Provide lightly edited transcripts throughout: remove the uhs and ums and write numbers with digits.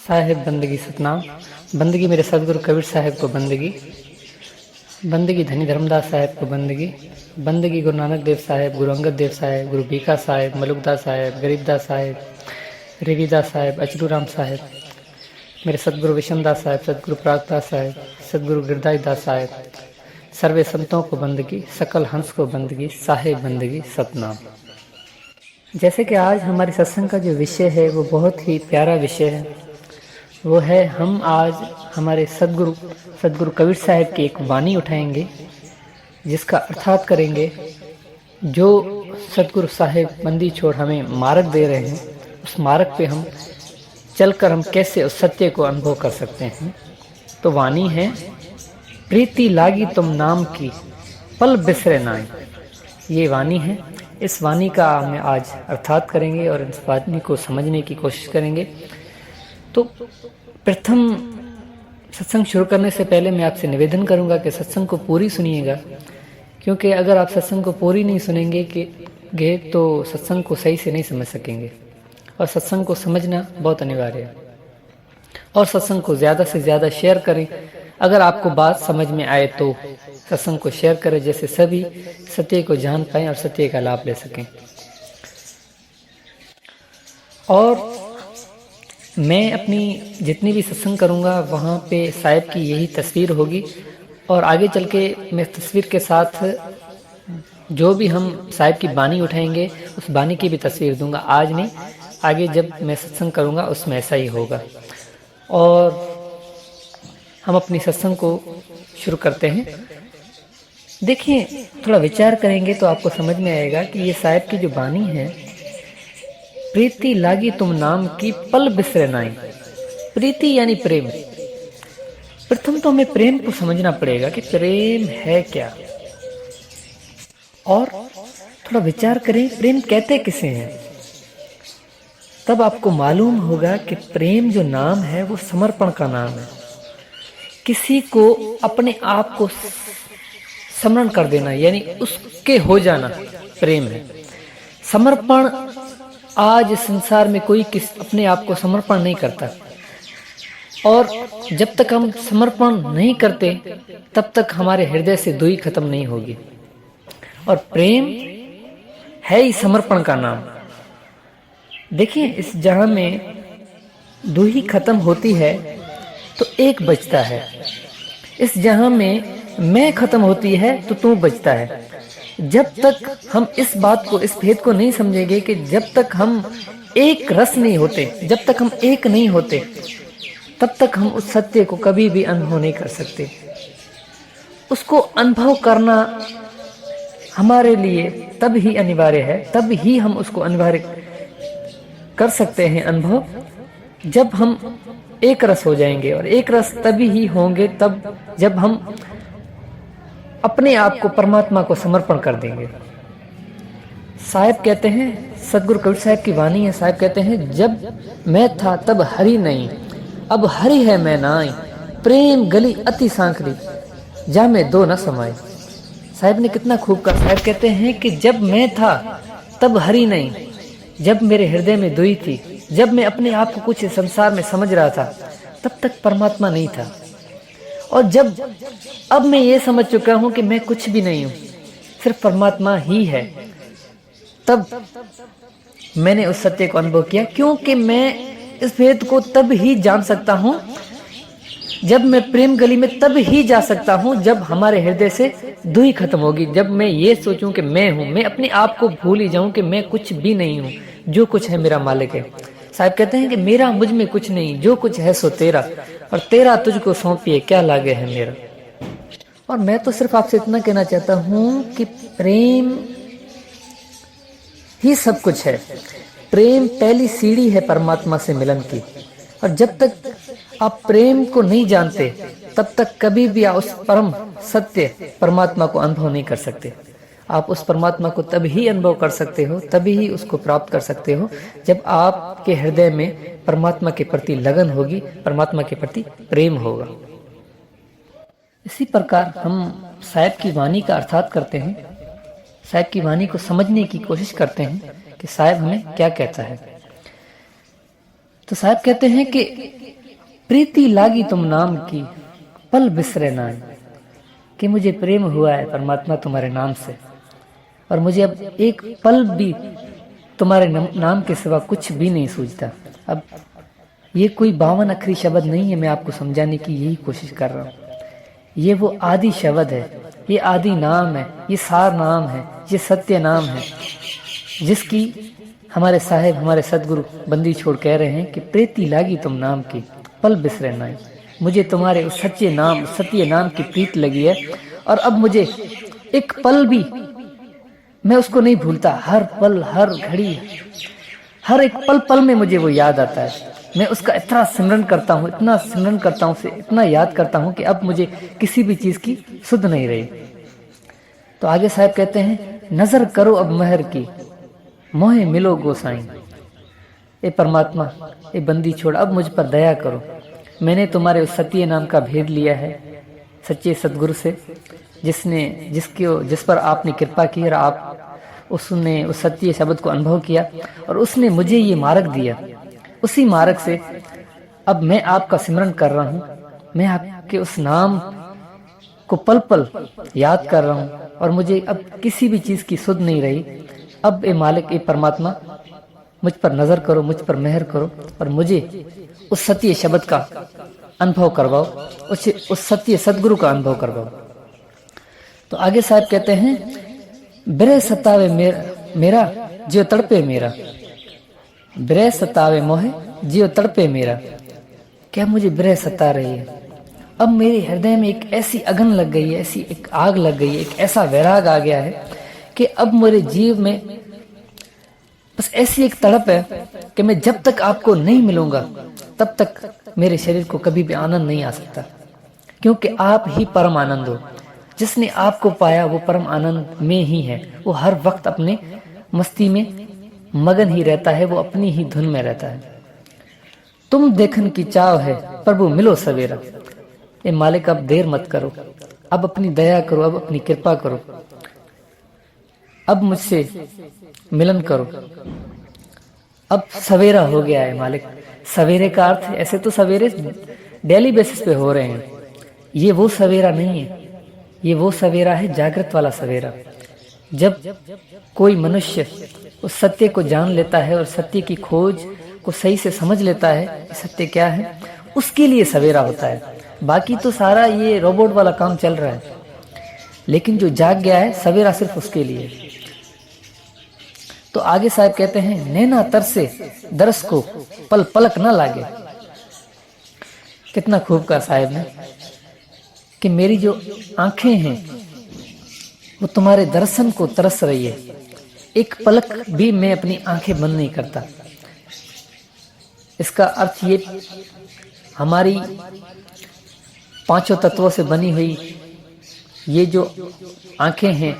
साहिब बंदगी सतनाम। बंदगी मेरे सदगुरु कबीर साहिब को बंदगी, बंदगी धनी धर्मदास साहिब को बंदगी, बंदगी गुरु नानक देव साहिब, गुरु अंगद देव साहिब, गुरु बीका साहिब, मलुकदास साहिब, गरीबदास साहिब, रेवीदास साहिब, अचलूराम साहिब, मेरे सदगुरु विशमदास साहिब, सदगुरु प्रागदास साहिब, सदगुरु गिरदास दास साहिब, सर्वे संतों को बंदगी, सकल हंस को बंदगी, साहिब बंदगी सतनाम। जैसे कि आज हमारे सत्संग का जो विषय है वो बहुत ही प्यारा विषय है। वो है, हम आज हमारे सदगुरु कबीर साहिब की एक वाणी उठाएंगे जिसका अर्थात करेंगे। जो सदगुरु साहिब बंदी छोड़ हमें मार्ग दे रहे हैं, उस मार्ग पे हम चलकर हम कैसे उस सत्य को अनुभव कर सकते हैं। तो वाणी है, प्रीति लागी तुम नाम की, पल बिसरे नाई। ये वाणी है। इस वाणी का हम आज अर्थात करेंगे और इस वाणी को समझने की कोशिश करेंगे। तो प्रथम सत्संग शुरू करने से पहले मैं आपसे निवेदन करूंगा कि सत्संग को पूरी सुनिएगा, क्योंकि अगर आप सत्संग को पूरी नहीं सुनेंगे तो सत्संग को सही से नहीं समझ सकेंगे। और सत्संग को समझना बहुत अनिवार्य है। और सत्संग को ज़्यादा से ज़्यादा शेयर करें। अगर आपको बात समझ में आए तो सत्संग को शेयर करें, जैसे सभी सत्य को जान पाएं और सत्य का लाभ ले सकें। और मैं अपनी जितनी भी सत्संग करूंगा वहाँ पे साहिब की यही तस्वीर होगी, और आगे चल के मैं तस्वीर के साथ जो भी हम साहिब की बानी उठाएंगे उस बानी की भी तस्वीर दूंगा। आज नहीं, आगे जब मैं सत्संग करूंगा उसमें ऐसा ही होगा। और हम अपनी सत्संग को शुरू करते हैं। देखिए, थोड़ा विचार करेंगे तो आपको समझ में आएगा कि ये साहिब की जो बानी है, प्रीति लागी तुम नाम की, पल बिसरे नाई। प्रीति यानी प्रेम। प्रथम तो हमें प्रेम को समझना पड़ेगा कि प्रेम है क्या, और थोड़ा विचार करें प्रेम कहते किसे हैं। तब आपको मालूम होगा कि प्रेम जो नाम है वो समर्पण का नाम है। किसी को अपने आप को समर्पण कर देना, यानी उसके हो जाना प्रेम है। समर्पण, आज इस संसार में कोई अपने आप को समर्पण नहीं करता, और जब तक हम समर्पण नहीं करते तब तक हमारे हृदय से दूरी खत्म नहीं होगी। और प्रेम है ही समर्पण का नाम। देखिए, इस जहां में दूरी खत्म होती है तो एक बचता है। इस जहां में मैं खत्म होती है तो तू बचता है। जब तक हम इस बात को, इस भेद को नहीं समझेंगे कि जब तक हम एक रस नहीं होते, जब तक हम एक नहीं होते, तब तक हम उस सत्य को कभी भी अनुभव नहीं कर सकते। उसको अनुभव करना हमारे लिए तब ही अनिवार्य है, तब ही हम उसको अनिवार्य कर सकते हैं अनुभव, जब हम एक रस हो जाएंगे। और एक रस तभी ही होंगे तब जब हम अपने आप को परमात्मा को समर्पण कर देंगे। साहिब कहते हैं, सदगुरु कबीर साहिब की वाणी है। साहिब कहते हैं, जब मैं था तब हरि नहीं, अब हरि है मैं नाई। प्रेम गली अति सांकरी, जा में दो न समाई। साहिब ने कितना खूब कहा। साहिब कहते हैं कि जब मैं था तब हरि नहीं, जब मेरे हृदय में दुई थी, जब मैं अपने आप को कुछ संसार में समझ रहा था, तब तक परमात्मा नहीं था। और जब अब मैं ये समझ चुका हूं कि मैं कुछ भी नहीं हूं, सिर्फ परमात्मा ही है, तब मैंने उस सत्य को अनुभव किया। क्योंकि मैं इस भेद को तब ही जान सकता हूं, जब मैं प्रेम गली में तब ही जा सकता हूं जब हमारे हृदय से दूरी खत्म होगी। जब मैं ये सोचूं कि मैं हूं, मैं अपने आप को भूल ही जाऊं कि मैं कुछ भी नहीं हूं, जो कुछ है मेरा मालिक है। साहिब कहते हैं कि मेरा मुझ में कुछ नहीं, जो कुछ है सो तेरा, और तेरा तुझको सौंपिए क्या लागे है मेरा। और मैं तो सिर्फ आपसे इतना कहना चाहता हूं कि प्रेम ही सब कुछ है। प्रेम पहली सीढ़ी है परमात्मा से मिलन की। और जब तक आप प्रेम को नहीं जानते तब तक कभी भी आप उस परम सत्य परमात्मा को अनुभव नहीं कर सकते। आप उस परमात्मा को तभी ही अनुभव कर सकते हो, तभी ही उसको प्राप्त कर सकते हो, जब आपके हृदय में परमात्मा के प्रति लगन होगी, परमात्मा के प्रति प्रेम होगा। इसी प्रकार हम साहिब की वाणी का अर्थात करते हैं, साहिब की वाणी को समझने की कोशिश करते हैं कि साहिब हमें क्या कहता है। तो साहिब कहते हैं कि प्रीति लागी तुम नाम की पल बिसरे नाम, कि मुझे प्रेम हुआ है परमात्मा तुम्हारे नाम से, और मुझे अब एक पल भी तुम्हारे नाम के सिवा कुछ भी नहीं सूझता। अब ये कोई 52 अक्षरी शब्द नहीं है, मैं आपको समझाने की यही कोशिश कर रहा हूँ। ये वो आदि शब्द है, ये आदि नाम है, ये सार नाम है, ये सत्य नाम है, जिसकी हमारे साहेब, हमारे सदगुरु बंदी छोड़ कह रहे हैं कि प्रीति लागी तुम नाम की पल बिसरे नाई, मुझे तुम्हारे उस सच्चे नाम, सत्य नाम की प्रीत लगी है, और अब मुझे एक पल भी मैं उसको नहीं भूलता। हर पल, हर घड़ी, हर एक पल पल में मुझे वो याद आता है। मैं उसका इतना सिमरन करता हूँ, इतना सिमरन करता हूँ, उसे इतना याद करता हूँ कि अब मुझे किसी भी चीज़ की सुध नहीं रही। तो आगे साहब कहते हैं, नजर करो अब महर की मोहे मिलो गोसाई, ए परमात्मा, ए बंदी छोड़, अब मुझ पर दया करो। मैंने तुम्हारे उस सत्य नाम का भेद लिया है सच्चे सदगुरु से, जिस पर आपने कृपा की, और आप उसने उस सत्य शब्द को अनुभव किया और उसने मुझे ये मार्ग दिया। उसी मार्ग से अब मैं आपका सिमरन कर रहा हूँ, मैं आपके उस नाम को पल पल याद कर रहा हूँ, और मुझे अब किसी भी चीज़ की सुध नहीं रही। अब ए मालिक, ए परमात्मा, मुझ पर नजर करो, मुझ पर मेहर करो, और मुझे उस सत्य शब्द का अनुभव करवाओ, उस सत्य सदगुरु का अनुभव करवाओ। तो आगे साहब कहते हैं, बिरह सतावे मेरा जियो तड़पे मेरा, बिरह सतावे मोहे जियो तड़पे मेरा। क्या मुझे बिरह सता रही है? अब मेरे हृदय में एक ऐसी अगन लग गई है, ऐसी एक आग लग गई है, एक ऐसा वैराग आ गया है कि अब मेरे जीव में बस ऐसी एक तड़प है कि मैं जब तक आपको नहीं मिलूंगा तब तक मेरे शरीर को कभी भी आनंद नहीं आ सकता, क्योंकि आप ही परम आनंद हो। जिसने आपको पाया वो परम आनंद में ही है, वो हर वक्त अपने मस्ती में मगन ही रहता है, वो अपनी ही धुन में रहता है। तुम देखन की चाव है प्रभु मिलो सवेरा, ए मालिक अब देर मत करो, अब अपनी दया करो, अब अपनी कृपा करो, अब मुझसे मिलन करो। अब सवेरा हो गया है मालिक। सवेरे का अर्थ, ऐसे तो सवेरे डेली बेसिस पे हो रहे हैं, ये वो सवेरा नहीं है, ये वो सवेरा है जागृत वाला सवेरा। जब कोई मनुष्य उस सत्य को जान लेता है और सत्य की खोज को सही से समझ लेता है सत्य क्या है, उसके लिए सवेरा होता है। बाकी तो सारा ये रोबोट वाला काम चल रहा है, लेकिन जो जाग गया है सवेरा सिर्फ उसके लिए। तो आगे साहब कहते हैं, नैना तरसे दरस को पल पलक ना लागे। कितना खूब कहा साहब ने कि मेरी जो आंखें हैं वो तुम्हारे दर्शन को तरस रही है, एक पलक भी मैं अपनी आंखें बंद नहीं करता। इसका अर्थ ये, हमारी पांचों तत्वों से बनी हुई ये जो आंखें हैं,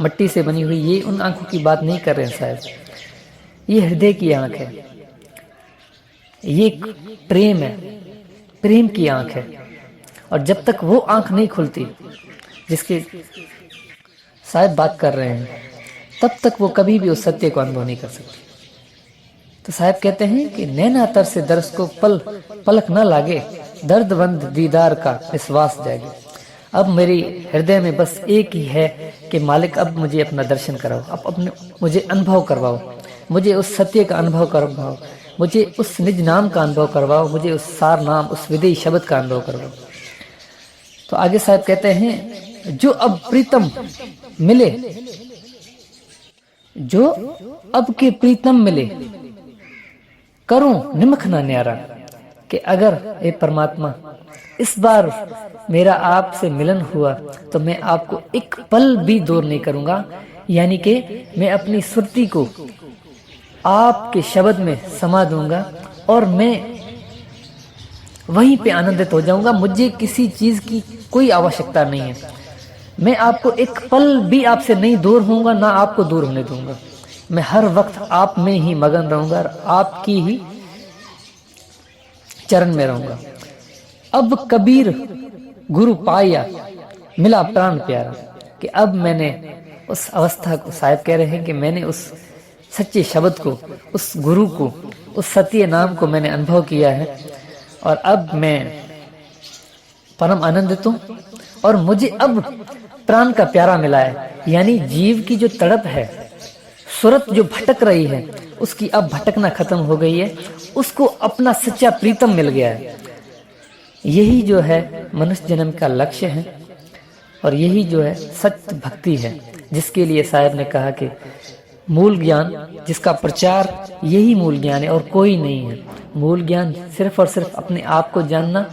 मट्टी से बनी हुई, ये उन आंखों की बात नहीं कर रहे हैं साहब, ये हृदय की आंख है, ये प्रेम है, प्रेम की आंख है। और जब तक वो आंख नहीं खुलती जिसके साहब बात कर रहे हैं, तब तक वो कभी भी उस सत्य को अनुभव नहीं कर सकते। तो साहब कहते हैं कि नैना तर से दर्श को पल पलक न लागे, दर्दवंद दीदार का विश्वास जागे। अब मेरी हृदय में बस एक ही है कि मालिक अब मुझे अपना दर्शन कराओ, अब अपने मुझे अनुभव करवाओ, मुझे उस सत्य का अनुभव करवाओ, मुझे उस निज नाम का अनुभव करवाओ, मुझे उस सार नाम, उस विदेही शब्द का अनुभव करवाओ। तो आगे साहब कहते हैं, जो अब प्रीतम मिले, जो अब के प्रीतम मिले, करूं निमख ना न्यारा। कि अगर ए परमात्मा इस बार मेरा आपसे मिलन हुआ तो मैं आपको एक पल भी दूर नहीं करूंगा, यानी कि मैं अपनी सुरती को आपके शब्द में समा दूंगा और मैं वहीं पे आनंदित हो जाऊंगा। मुझे किसी चीज की कोई आवश्यकता नहीं है, मैं आपको एक पल भी आपसे नहीं दूर होऊंगा, ना आपको दूर होने दूंगा। मैं हर वक्त आप में ही मगन रहूंगा और आपकी ही चरण में रहूंगा। अब कबीर गुरु पाया मिला प्राण प्यारा। कि अब मैंने उस अवस्था को, साहब कह रहे हैं कि मैंने उस सच्चे शब्द को, उस गुरु को, उस सत्य नाम को मैंने अनुभव किया है और अब मैं परम आनंदित हूँ और मुझे अब प्राण का प्यारा मिला है। यानी जीव की जो तड़प है, सुरत जो भटक रही है, उसकी अब भटकना खत्म हो गई है, उसको अपना सच्चा प्रीतम मिल गया है। यही जो है मनुष्य जन्म का लक्ष्य है और यही जो है सत्य भक्ति है, जिसके लिए साहब ने कहा कि मूल ज्ञान, जिसका प्रचार यही मूल ज्ञान है और कोई नहीं है। मूल ज्ञान सिर्फ और सिर्फ अपने आप को जानना,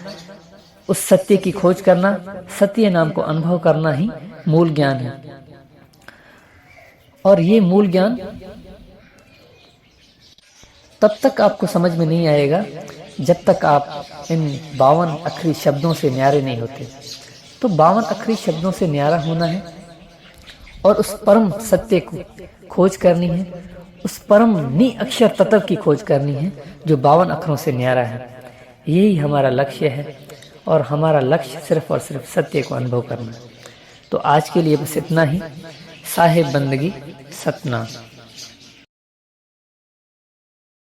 उस सत्य की खोज करना, सत्य नाम को अनुभव करना ही मूल ज्ञान है। और ये मूल ज्ञान तब तक आपको समझ में नहीं आएगा जब तक आप इन 52 अक्षरी शब्दों से न्यारे नहीं होते। तो 52 अक्षरी शब्दों से न्यारा होना है और उस परम सत्य को खोज करनी है, उस परम निअक्षर तत्व की खोज करनी है जो 52 अक्षरों से न्यारा है। यही हमारा लक्ष्य है और हमारा लक्ष्य सिर्फ और सिर्फ सत्य को अनुभव करना है। तो आज के लिए बस इतना ही। साहिब बंदगी सतनाम।